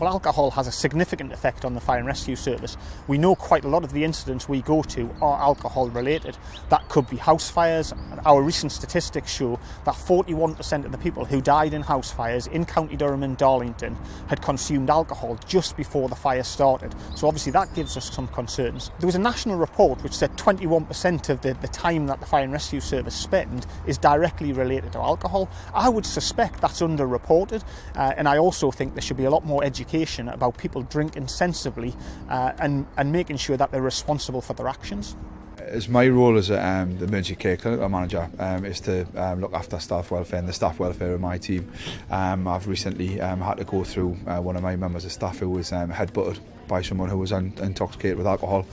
Well, alcohol has a significant effect on the fire and rescue service. We know quite a lot of the incidents we go to are alcohol related. That could be house fires. Our recent statistics show that 41% of the people who died in house fires in County Durham and Darlington had consumed alcohol just before the fire started. So obviously that gives us some concerns. There was a national report which said 21% of the time that the fire and rescue service spend is directly related to alcohol. I would suspect that's underreported, and I also think there should be a lot more education about people drinking sensibly and making sure that they're responsible for their actions. As my role as the emergency care clinical manager is to look after staff welfare and the staff welfare of my team. I've recently had to go through one of my members of staff who was headbutted by someone who was intoxicated with alcohol.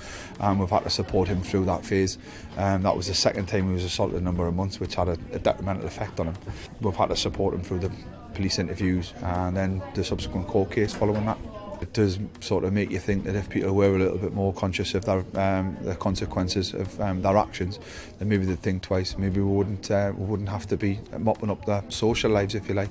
We've had to support him through that phase. That was the second time he was assaulted in a number of months, which had a detrimental effect on him. We've had to support him through the police interviews and then the subsequent court case following that. It does sort of make you think that if people were a little bit more conscious of the consequences of their actions, then maybe they'd think twice. Maybe we wouldn't have to be mopping up their social lives, if you like.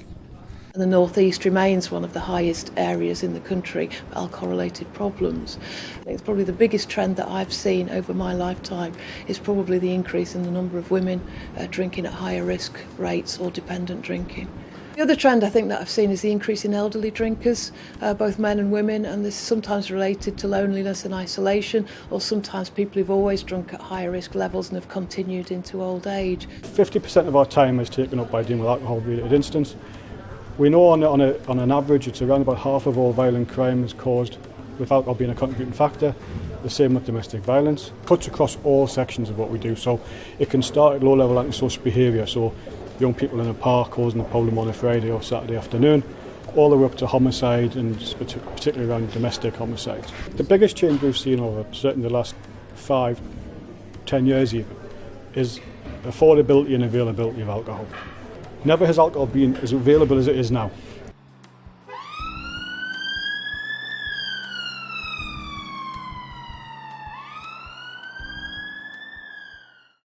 The North East remains one of the highest areas in the country for alcohol-related problems. I think it's probably the biggest trend that I've seen over my lifetime is probably the increase in the number of women drinking at higher risk rates or dependent drinking. The other trend I think that I've seen is the increase in elderly drinkers, both men and women, and this is sometimes related to loneliness and isolation, or sometimes people who've always drunk at higher risk levels and have continued into old age. 50% of our time is taken up by dealing with alcohol-related incidents. We know on an average it's around about half of all violent crime is caused with alcohol being a contributing factor. The same with domestic violence. Cuts across all sections of what we do, so it can start at low-level antisocial behaviour, so young people in a park causing a problem on a Friday or Saturday afternoon, all the way up to homicide and particularly around domestic homicides. The biggest change we've seen over certainly the last 5-10 years even is affordability and availability of alcohol. Never has alcohol been as available as it is now.